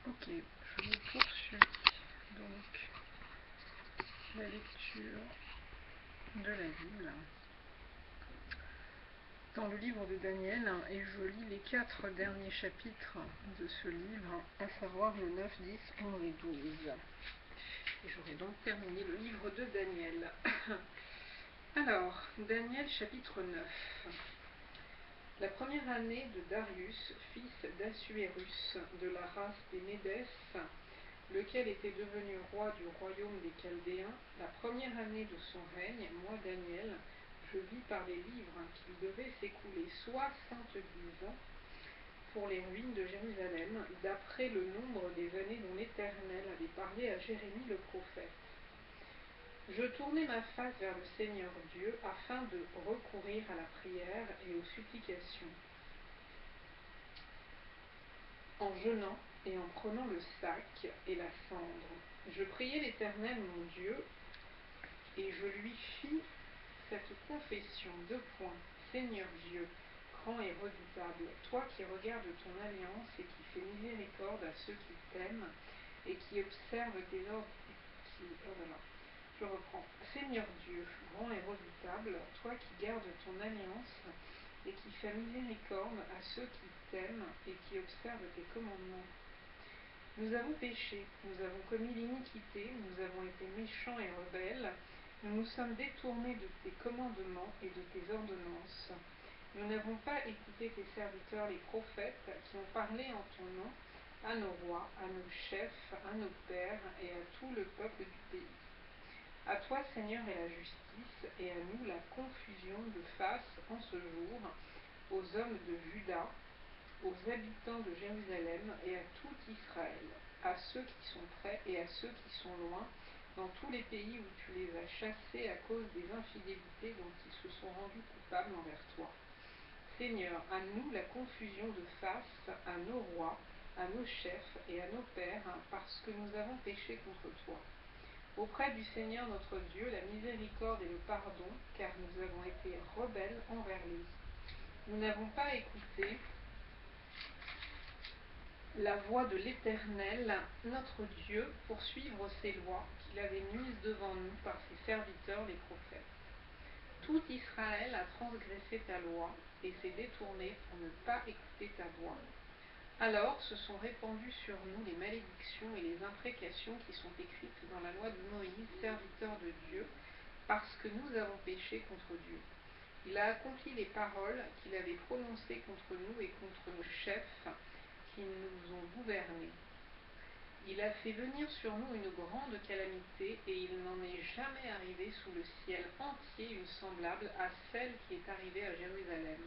Ok, je poursuis donc la lecture de la Bible dans le livre de Daniel et je lis les 4 derniers chapitres de ce livre, à savoir le 9, 10, 11 et 12. Et j'aurai donc terminé le livre de Daniel. Alors, Daniel chapitre 9. La première année de Darius, fils d'Assuérus, de la race des Médès, lequel était devenu roi du royaume des Chaldéens, la première année de son règne, moi Daniel, je vis par les livres qu'il devait s'écouler 70 ans pour les ruines de Jérusalem, d'après le nombre des années dont l'Éternel avait parlé à Jérémie le prophète. Je tournai ma face vers le Seigneur Dieu afin de recourir à la prière et aux supplications. En jeûnant et en prenant le sac et la cendre, je priai l'Éternel mon Dieu et je lui fis cette confession, 2 points. Seigneur Dieu, grand et redoutable, toi qui regardes ton alliance et qui fais miséricorde à ceux qui t'aiment et qui observent tes ordres. Je reprends. Seigneur Dieu, grand et redoutable, toi qui gardes ton alliance et qui fais miséricorde à ceux qui t'aiment et qui observent tes commandements. Nous avons péché, nous avons commis l'iniquité, nous avons été méchants et rebelles, nous nous sommes détournés de tes commandements et de tes ordonnances. Nous n'avons pas écouté tes serviteurs les prophètes qui ont parlé en ton nom à nos rois, à nos chefs, à nos pères et à tout le peuple du pays. À toi, Seigneur, est la justice, et à nous la confusion de face en ce jour, aux hommes de Juda, aux habitants de Jérusalem et à tout Israël, à ceux qui sont près et à ceux qui sont loin, dans tous les pays où tu les as chassés à cause des infidélités dont ils se sont rendus coupables envers toi. Seigneur, à nous la confusion de face, à nos rois, à nos chefs et à nos pères, parce que nous avons péché contre toi. Auprès du Seigneur notre Dieu, la miséricorde et le pardon, car nous avons été rebelles envers lui. Nous n'avons pas écouté la voix de l'Éternel, notre Dieu, pour suivre ses lois qu'il avait mises devant nous par ses serviteurs les prophètes. Tout Israël a transgressé ta loi et s'est détourné pour ne pas écouter ta voix. Alors se sont répandues sur nous les malédictions et les imprécations qui sont écrites dans la loi de Moïse, serviteur de Dieu, parce que nous avons péché contre Dieu. Il a accompli les paroles qu'il avait prononcées contre nous et contre nos chefs qui nous ont gouvernés. Il a fait venir sur nous une grande calamité et il n'en est jamais arrivé sous le ciel entier une semblable à celle qui est arrivée à Jérusalem.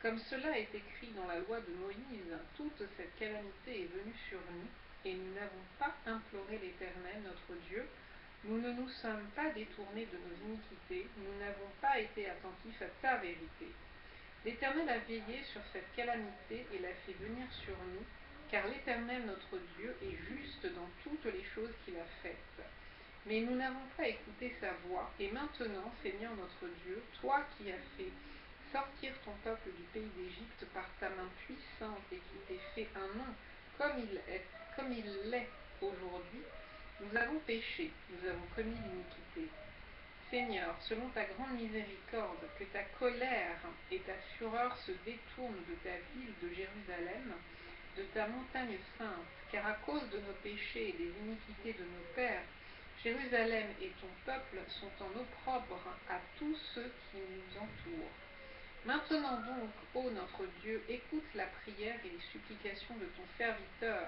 Comme cela est écrit dans la loi de Moïse, toute cette calamité est venue sur nous, et nous n'avons pas imploré l'Éternel notre Dieu, nous ne nous sommes pas détournés de nos iniquités, nous n'avons pas été attentifs à ta vérité. L'Éternel a veillé sur cette calamité et l'a fait venir sur nous, car l'Éternel notre Dieu est juste dans toutes les choses qu'il a faites. Mais nous n'avons pas écouté sa voix, et maintenant, Seigneur notre Dieu, toi qui as fait sortir ton peuple du pays d'Égypte par ta main puissante et qui t'ait fait un nom comme il l'est aujourd'hui, nous avons péché, nous avons commis l'iniquité. Seigneur, selon ta grande miséricorde, que ta colère et ta fureur se détournent de ta ville de Jérusalem, de ta montagne sainte, car à cause de nos péchés et des iniquités de nos pères, Jérusalem et ton peuple sont en opprobre à tous ceux qui nous entourent. Maintenant donc, ô notre Dieu, écoute la prière et les supplications de ton serviteur,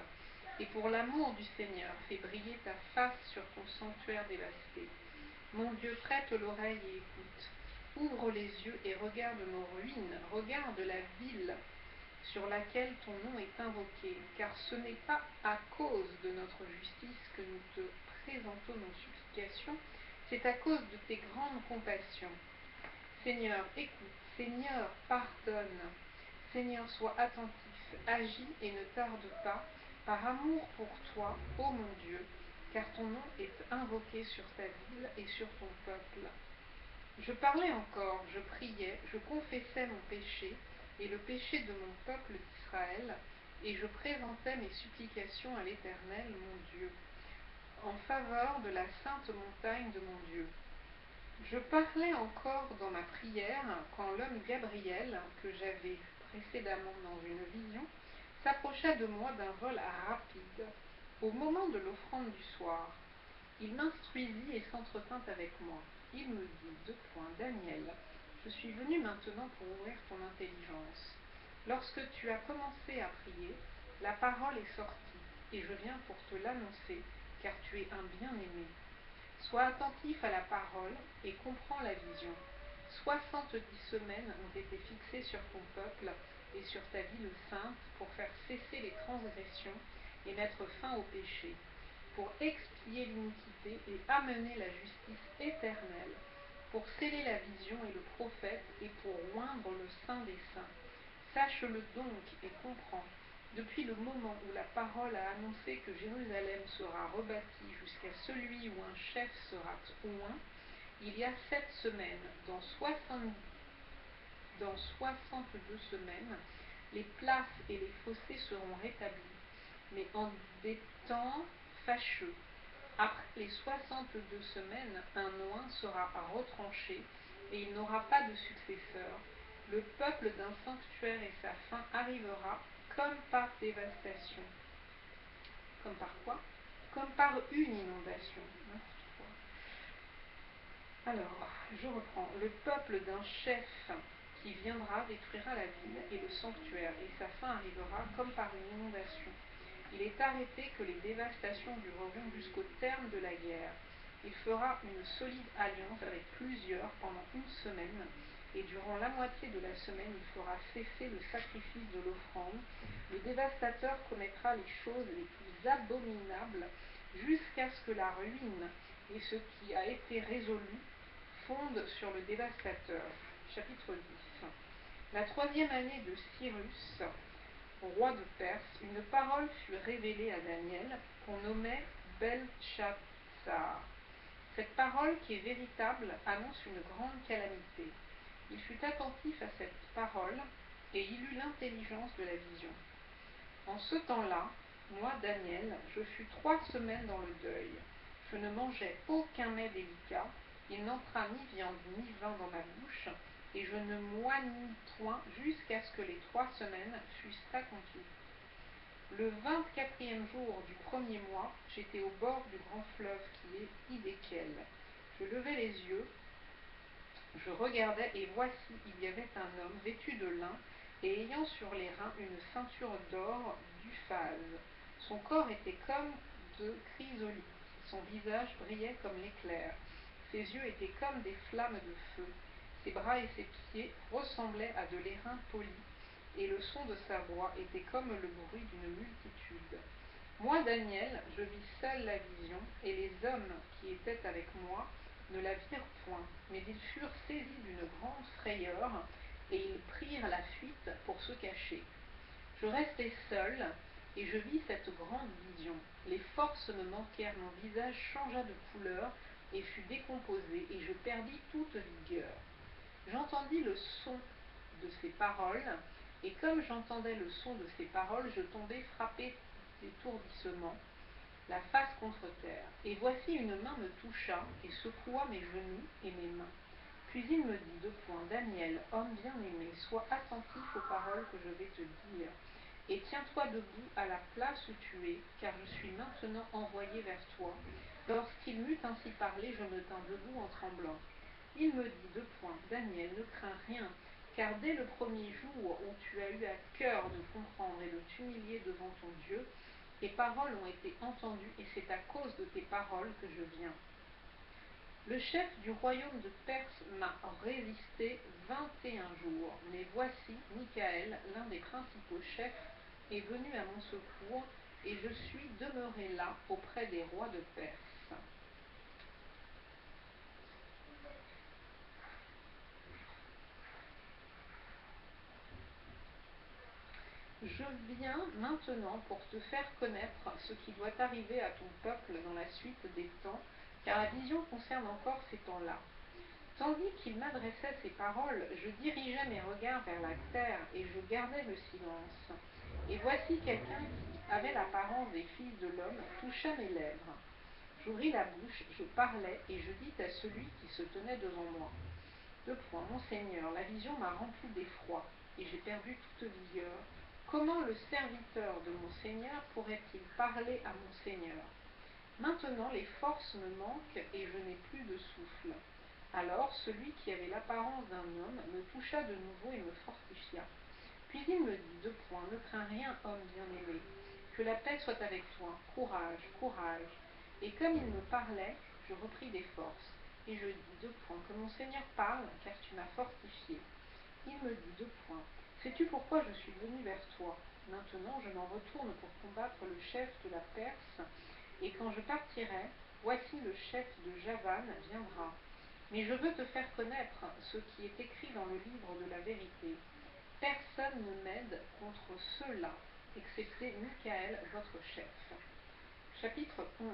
et pour l'amour du Seigneur, fais briller ta face sur ton sanctuaire dévasté. Mon Dieu, prête l'oreille et écoute. Ouvre les yeux et regarde nos ruines, regarde la ville sur laquelle ton nom est invoqué, car ce n'est pas à cause de notre justice que nous te présentons nos supplications, c'est à cause de tes grandes compassions. Seigneur, écoute, Seigneur, pardonne. Seigneur, sois attentif, agis et ne tarde pas, par amour pour toi, ô mon Dieu, car ton nom est invoqué sur ta ville et sur ton peuple. Je parlais encore, je priais, je confessais mon péché et le péché de mon peuple d'Israël, et je présentais mes supplications à l'Éternel, mon Dieu, en faveur de la sainte montagne de mon Dieu. Je parlais encore dans ma prière quand l'homme Gabriel, que j'avais vu précédemment dans une vision, s'approcha de moi d'un vol rapide. Au moment de l'offrande du soir, il m'instruisit et s'entretint avec moi. Il me dit, Daniel, je suis venu maintenant pour ouvrir ton intelligence. Lorsque tu as commencé à prier, la parole est sortie, et je viens pour te l'annoncer, car tu es un bien-aimé. Sois attentif à la parole et comprends la vision. 70 semaines ont été fixées sur ton peuple et sur ta ville sainte pour faire cesser les transgressions et mettre fin au péché, pour expier l'iniquité et amener la justice éternelle, pour sceller la vision et le prophète et pour oindre le Saint des saints. Sache-le donc et comprends. Depuis le moment où la parole a annoncé que Jérusalem sera rebâtie jusqu'à celui où un chef sera oint, il y a 7 semaines, dans 62 semaines, les places et les fossés seront rétablis, mais en des temps fâcheux. Après les 62 semaines, un oint sera retranché et il n'aura pas de successeur. Le peuple d'un sanctuaire et sa fin arrivera comme par dévastation. Comme par quoi? Comme par une inondation. Alors, je reprends. Le peuple d'un chef qui viendra détruira la ville et le sanctuaire, et sa fin arrivera comme par une inondation. Il est arrêté que les dévastations dureront jusqu'au terme de la guerre. Il fera une solide alliance avec plusieurs pendant une semaine, et durant la moitié de la semaine, il fera cesser le sacrifice de l'offrande. Le dévastateur commettra les choses les plus abominables jusqu'à ce que la ruine et ce qui a été résolu fondent sur le dévastateur. Chapitre 10. La 3e année de Cyrus, roi de Perse, une parole fut révélée à Daniel qu'on nommait Belchatsar. Cette parole, qui est véritable, annonce une grande calamité. Il fut attentif à cette parole et il eut l'intelligence de la vision. En ce temps-là, moi, Daniel, je fus 3 semaines dans le deuil. Je ne mangeais aucun mets délicat, il n'entra ni viande ni vin dans ma bouche, et je ne m'oignis point jusqu'à ce que les 3 semaines fussent accomplies. Le 24e jour du 1er mois, j'étais au bord du grand fleuve qui est Hidékel. Je levai les yeux, je regardais, et voici, il y avait un homme vêtu de lin, et ayant sur les reins une ceinture d'or d'Uphase. Son corps était comme de chrysolite, son visage brillait comme l'éclair, ses yeux étaient comme des flammes de feu, ses bras et ses pieds ressemblaient à de l'airain poli, et le son de sa voix était comme le bruit d'une multitude. Moi, Daniel, je vis seul la vision, et les hommes qui étaient avec moi ne la virent point, mais ils furent saisis d'une grande frayeur, et ils prirent la fuite pour se cacher. Je restai seul, et je vis cette grande vision. Les forces me manquèrent, mon visage changea de couleur, et fut décomposé, et je perdis toute vigueur. J'entendis le son de ces paroles, et comme j'entendais le son de ces paroles, je tombai frappé d'étourdissement, la face contre terre. Et voici une main me toucha, et secoua mes genoux et mes mains. Puis il me dit, Daniel, homme bien-aimé, sois attentif aux paroles que je vais te dire, et tiens-toi debout à la place où tu es, car je suis maintenant envoyé vers toi. Lorsqu'il m'eut ainsi parlé, je me tins debout en tremblant. Il me dit, Daniel, ne crains rien, car dès le premier jour où tu as eu à cœur de comprendre et de t'humilier devant ton Dieu, tes paroles ont été entendues, et c'est à cause de tes paroles que je viens. Le chef du royaume de Perse m'a résisté 21 jours, mais voici, Michaël, l'un des principaux chefs, est venu à mon secours, et je suis demeuré là auprès des rois de Perse. Je viens maintenant pour te faire connaître ce qui doit arriver à ton peuple dans la suite des temps, car la vision concerne encore ces temps-là. Tandis qu'il m'adressait ces paroles, je dirigeais mes regards vers la terre et je gardais le silence. Et voici quelqu'un qui avait l'apparence des fils de l'homme toucha mes lèvres. J'ouvris la bouche, je parlais, et je dis à celui qui se tenait devant moi. Mon Seigneur, la vision m'a rempli d'effroi, et j'ai perdu toute vigueur. Comment le serviteur de mon Seigneur pourrait-il parler à mon Seigneur? Maintenant les forces me manquent, et je n'ai plus de souffle. Alors celui qui avait l'apparence d'un homme me toucha de nouveau et me fortifia. Puis il me dit, ne crains rien, homme bien-aimé, que la paix soit avec toi, courage, courage. Et comme il me parlait, je repris des forces, et je dis, que mon Seigneur parle, car tu m'as fortifié. Il me dit, sais-tu pourquoi je suis venu vers toi? Maintenant je m'en retourne pour combattre le chef de la Perse, et quand je partirai, voici le chef de Javan viendra. Mais je veux te faire connaître ce qui est écrit dans le livre de la vérité. Personne ne m'aide contre ceux-là, excepté Michaël, votre chef. Chapitre 11.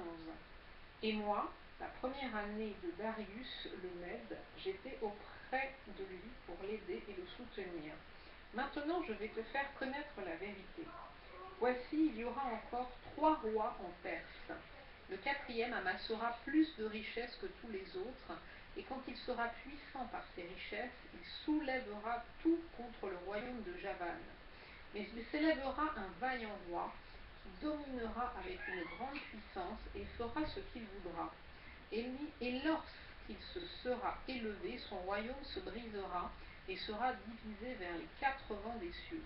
Et moi, la première année de Darius le Mède, j'étais auprès de lui pour l'aider et le soutenir. Maintenant, je vais te faire connaître la vérité. Voici, il y aura encore 3 rois en Perse. Le 4e amassera plus de richesses que tous les autres, et quand il sera puissant par ses richesses, il soulèvera tout contre le royaume de Javan. Mais il s'élèvera un vaillant roi qui dominera avec une grande puissance et fera ce qu'il voudra. Et lorsqu'il se sera élevé, son royaume se brisera et sera divisé vers les 4 vents des cieux.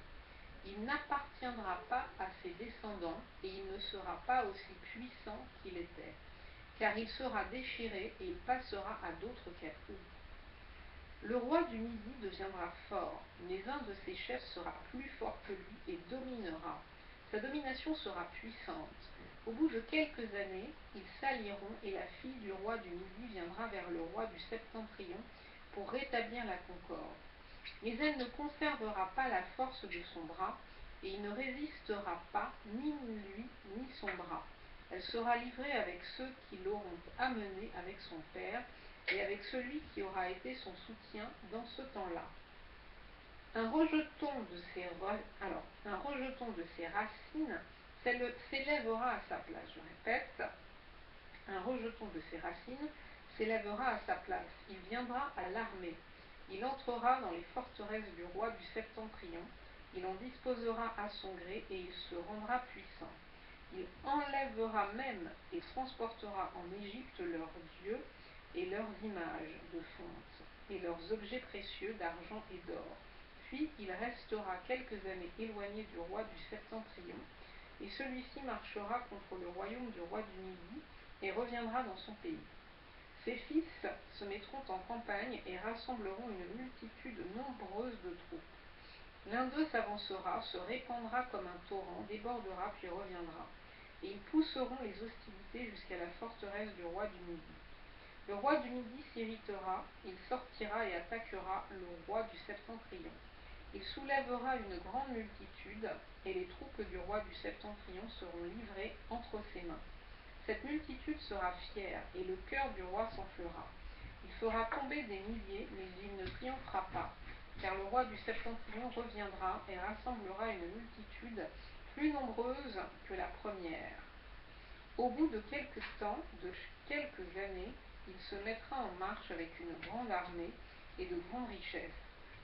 Il n'appartiendra pas à ses descendants et il ne sera pas aussi puissant qu'il était, car il sera déchiré et il passera à d'autres captifs. Le roi du Midi deviendra fort, mais un de ses chefs sera plus fort que lui et dominera. Sa domination sera puissante. Au bout de quelques années, ils s'allieront et la fille du roi du Midi viendra vers le roi du Septentrion pour rétablir la concorde. Mais elle ne conservera pas la force de son bras, et il ne résistera pas ni lui ni son bras. Elle sera livrée avec ceux qui l'auront amenée avec son père, et avec celui qui aura été son soutien dans ce temps-là. Un rejeton de ses racines s'élèvera à sa place. Je répète, un rejeton de ses racines s'élèvera à sa place. Il viendra à l'armée. Il entrera dans les forteresses du roi du Septentrion. Il en disposera à son gré et il se rendra puissant. Il enlèvera même et transportera en Égypte leurs dieux et leurs images de fonte et leurs objets précieux d'argent et d'or. Puis il restera quelques années éloigné du roi du Septentrion, et celui-ci marchera contre le royaume du roi du Midi et reviendra dans son pays. Ses fils se mettront en campagne et rassembleront une multitude nombreuse de troupes. L'un d'eux s'avancera, se répandra comme un torrent, débordera puis reviendra. Et ils pousseront les hostilités jusqu'à la forteresse du roi du Midi. Le roi du Midi s'irritera, il sortira et attaquera le roi du Septentrion. Il soulèvera une grande multitude, et les troupes du roi du Septentrion seront livrées entre ses mains. Cette multitude sera fière, et le cœur du roi s'enflera. Il fera tomber des milliers, mais il ne triomphera pas, car le roi du Septentrion reviendra et rassemblera une multitude plus nombreuse que la première. Au bout de quelque temps, de quelques années, il se mettra en marche avec une grande armée et de grandes richesses.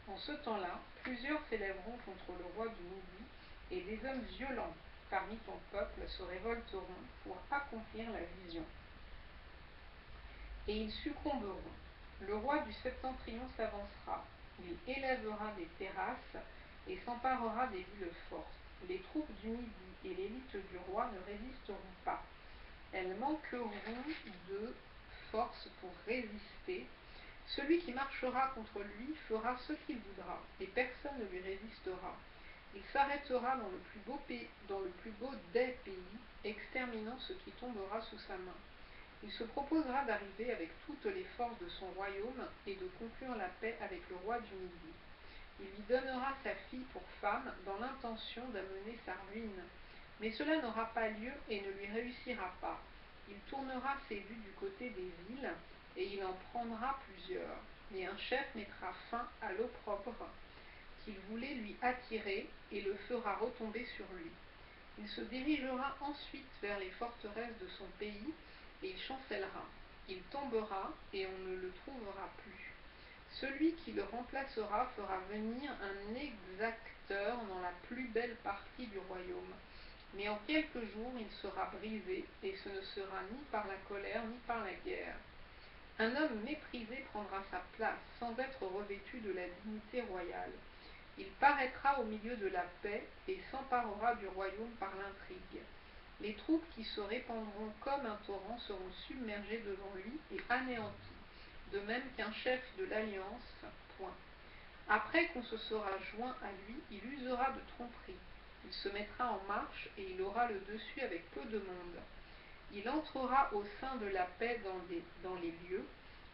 En ce temps-là, plusieurs s'élèveront contre le roi du Midi, et des hommes violents parmi ton peuple se révolteront pour accomplir la vision. Et ils succomberont. Le roi du Septentrion s'avancera, il élèvera des terrasses et s'emparera des villes fortes. Les troupes du Midi et l'élite du roi ne résisteront pas. Elles manqueront de force pour résister. Celui qui marchera contre lui fera ce qu'il voudra, et personne ne lui résistera. Il s'arrêtera dans le plus beau des pays, exterminant ce qui tombera sous sa main. Il se proposera d'arriver avec toutes les forces de son royaume et de conclure la paix avec le roi du Midi. Il lui donnera sa fille pour femme dans l'intention d'amener sa ruine. Mais cela n'aura pas lieu et ne lui réussira pas. Il tournera ses vues du côté des villes et il en prendra plusieurs. Mais un chef mettra fin à l'opprobre. qu'il voulait lui attirer et le fera retomber sur lui. Il se dirigera ensuite vers les forteresses de son pays et il chancellera. Il tombera et on ne le trouvera plus. Celui qui le remplacera fera venir un exacteur dans la plus belle partie du royaume. Mais en quelques jours il sera brisé, et ce ne sera ni par la colère ni par la guerre. Un homme méprisé prendra sa place, sans être revêtu de la dignité royale. Il paraîtra au milieu de la paix et s'emparera du royaume par l'intrigue. Les troupes qui se répandront comme un torrent seront submergées devant lui et anéanties, de même qu'un chef de l'alliance, point. Après qu'on se sera joint à lui, il usera de tromperie. Il se mettra en marche et il aura le dessus avec peu de monde. Il entrera au sein de la paix dans les lieux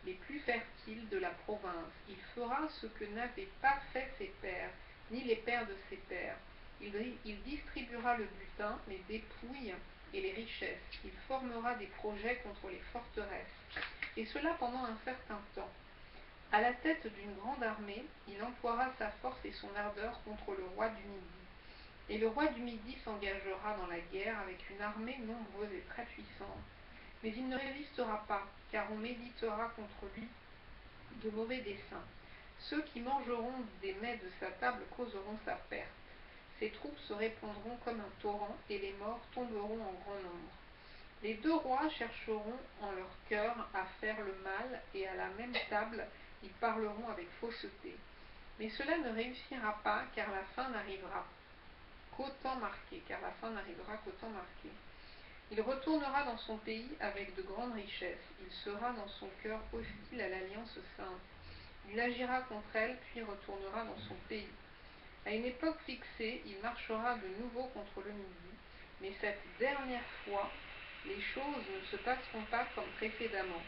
les plus fertiles de la province. Il fera ce que n'avaient pas fait ses pères, ni les pères de ses pères. Il distribuera le butin, les dépouilles et les richesses. Il formera des projets contre les forteresses, et cela pendant un certain temps. À la tête d'une grande armée, il emploiera sa force et son ardeur contre le roi du Midi. Et le roi du Midi s'engagera dans la guerre avec une armée nombreuse et très puissante. Mais il ne résistera pas, car on méditera contre lui de mauvais desseins. Ceux qui mangeront des mets de sa table causeront sa perte. Ses troupes se répandront comme un torrent, et les morts tomberont en grand nombre. Les deux rois chercheront en leur cœur à faire le mal, et à la même table ils parleront avec fausseté. Mais cela ne réussira pas, car la fin n'arrivera qu'au temps marqué. Il retournera dans son pays avec de grandes richesses. Il sera dans son cœur hostile à l'alliance sainte. Il agira contre elle, puis retournera dans son pays. À une époque fixée, il marchera de nouveau contre le Midi, mais cette dernière fois, les choses ne se passeront pas comme précédemment.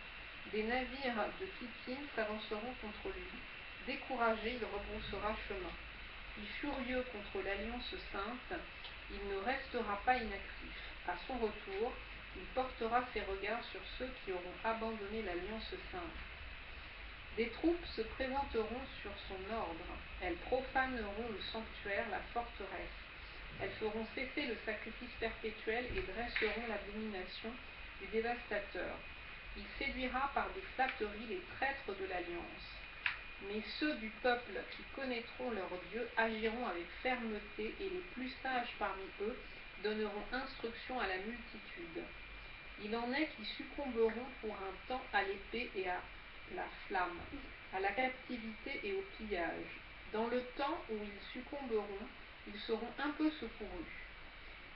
Des navires de Kittim s'avanceront contre lui. Découragé, il rebroussera chemin. Et furieux contre l'alliance sainte, il ne restera pas inactif. À son retour, il portera ses regards sur ceux qui auront abandonné l'alliance sainte. Des troupes se présenteront sur son ordre. Elles profaneront le sanctuaire, la forteresse. Elles feront cesser le sacrifice perpétuel et dresseront l'abomination du dévastateur. Il séduira par des flatteries les traîtres de l'alliance. Mais ceux du peuple qui connaîtront leur Dieu agiront avec fermeté, et les plus sages parmi eux donneront instruction à la multitude. Il en est qui succomberont pour un temps à l'épée et à la flamme, à la captivité et au pillage. Dans le temps où ils succomberont, ils seront un peu secourus,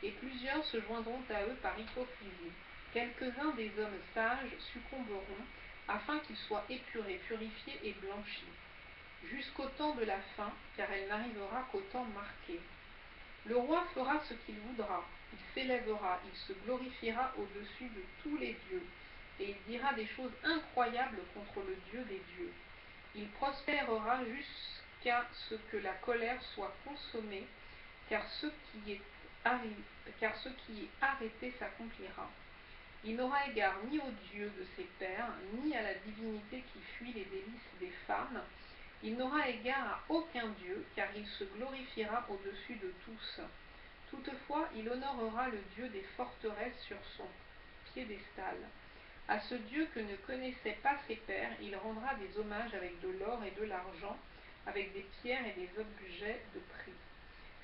et plusieurs se joindront à eux par hypocrisie. Quelques-uns des hommes sages succomberont, afin qu'ils soient épurés, purifiés et blanchis, jusqu'au temps de la fin, car elle n'arrivera qu'au temps marqué. Le roi fera ce qu'il voudra, il s'élèvera, il se glorifiera au-dessus de tous les dieux, et il dira des choses incroyables contre le Dieu des dieux. Il prospérera jusqu'à ce que la colère soit consommée, car ce qui est arrêté s'accomplira. Il n'aura égard ni au Dieu de ses pères, ni à la divinité qui fuit les délices des femmes. Il n'aura égard à aucun Dieu, car il se glorifiera au-dessus de tous. Toutefois, il honorera le Dieu des forteresses sur son piédestal. À ce Dieu que ne connaissaient pas ses pères, il rendra des hommages avec de l'or et de l'argent, avec des pierres et des objets de prix.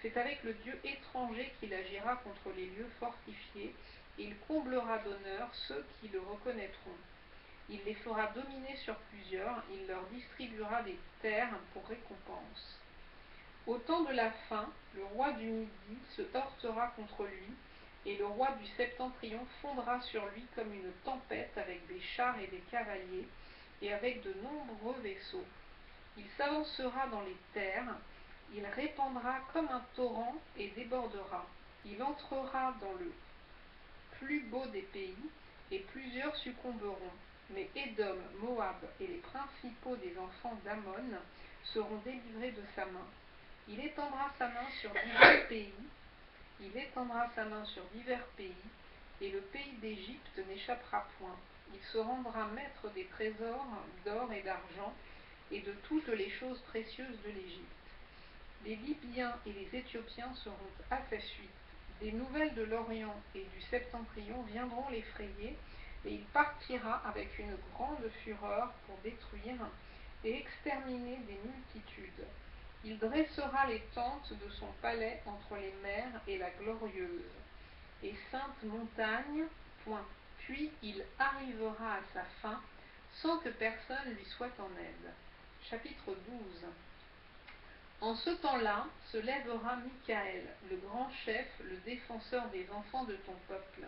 C'est avec le Dieu étranger qu'il agira contre les lieux fortifiés, et il comblera d'honneur ceux qui le reconnaîtront. Il les fera dominer sur plusieurs, il leur distribuera des terres pour récompense. Au temps de la fin, le roi du Midi se heurtera contre lui, et le roi du Septentrion fondra sur lui comme une tempête avec des chars et des cavaliers, et avec de nombreux vaisseaux. Il s'avancera dans les terres, il répandra comme un torrent et débordera. Il entrera dans le plus beau des pays, et plusieurs succomberont. Mais Édom, Moab et les principaux des enfants d'Ammon seront délivrés de sa main. Il étendra sa main sur divers pays, et le pays d'Égypte n'échappera point. Il se rendra maître des trésors d'or et d'argent, et de toutes les choses précieuses de l'Égypte. Les Libyens et les Éthiopiens seront à sa suite. Des nouvelles de l'Orient et du Septentrion viendront l'effrayer, et il partira avec une grande fureur pour détruire et exterminer des multitudes. Il dressera les tentes de son palais entre les mers et la glorieuse et sainte montagne, point. Puis il arrivera à sa fin, sans que personne lui soit en aide. Chapitre 12. En ce temps-là se lèvera Michaël, le grand chef, le défenseur des enfants de ton peuple.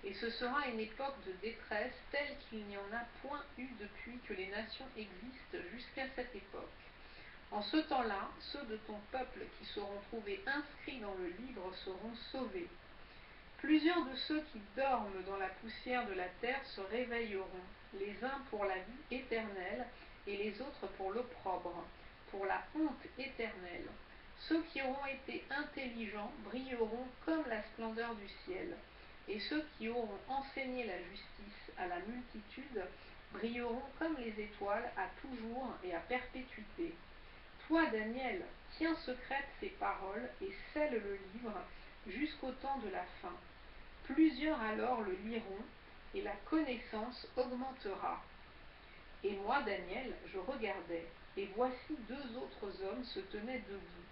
Et ce sera une époque de détresse telle qu'il n'y en a point eu depuis que les nations existent jusqu'à cette époque. En ce temps-là, ceux de ton peuple qui seront trouvés inscrits dans le livre seront sauvés. Plusieurs de ceux qui dorment dans la poussière de la terre se réveilleront, les uns pour la vie éternelle et les autres pour l'opprobre, pour la honte éternelle. Ceux qui auront été intelligents brilleront comme la splendeur du ciel, et ceux qui auront enseigné la justice à la multitude brilleront comme les étoiles à toujours et à perpétuité. Toi, Daniel, tiens secrètes ces paroles et scelle le livre jusqu'au temps de la fin. Plusieurs alors le liront, et la connaissance augmentera. Et moi, Daniel, je regardais, et voici deux autres hommes se tenaient debout,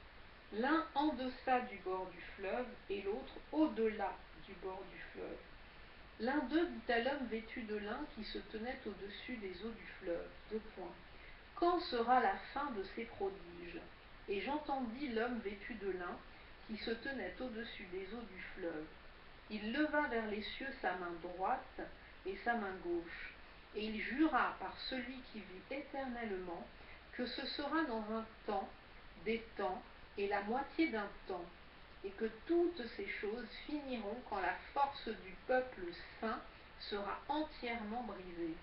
l'un en deçà du bord du fleuve, et l'autre au-delà du bord du fleuve. L'un d'eux dit à l'homme vêtu de lin qui se tenait au-dessus des eaux du fleuve, quand sera la fin de ces prodiges? Et j'entendis l'homme vêtu de lin qui se tenait au-dessus des eaux du fleuve. Il leva vers les cieux sa main droite et sa main gauche, et il jura par celui qui vit éternellement que ce sera dans un temps, des temps et la moitié d'un temps, et que toutes ces choses finiront quand la force du peuple saint sera entièrement brisée.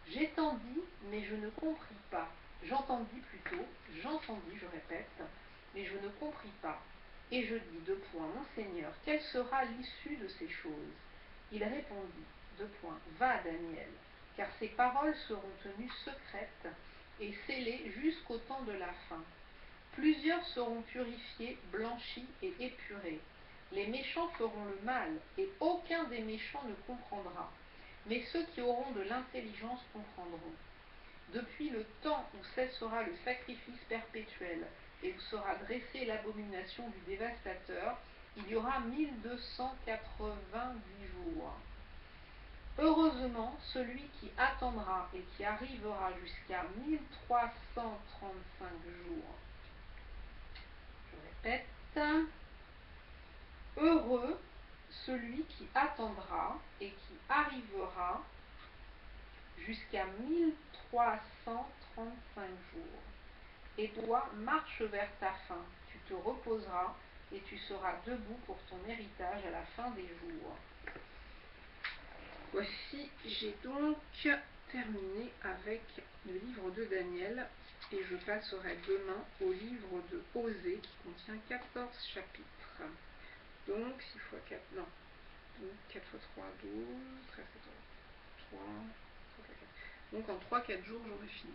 J'entendis, mais je ne compris pas. J'entendis plutôt, j'entendis, je répète, mais je ne compris pas. Et je dis, mon Seigneur, quelle sera l'issue de ces choses? Il répondit, va, Daniel, car ces paroles seront tenues secrètes et scellées jusqu'au temps de la fin. Plusieurs seront purifiés, blanchis et épurés. Les méchants feront le mal, et aucun des méchants ne comprendra. Mais ceux qui auront de l'intelligence comprendront. Depuis le temps où cessera le sacrifice perpétuel et où sera dressée l'abomination du dévastateur, il y aura 1290 jours. Heureusement, celui qui attendra et qui arrivera jusqu'à 1335 jours. Je répète, heureux celui qui attendra et qui arrivera jusqu'à 1335 jours. Et toi, marche vers ta fin, tu te reposeras et tu seras debout pour ton héritage à la fin des jours. Voici, j'ai donc terminé avec le livre de Daniel et je passerai demain au livre de Osée qui contient 14 chapitres. Donc 6 x 4, non, donc 4 x 3, 12, 13, 14, 3, 3, 4. Donc en 3-4 jours, j'aurai fini.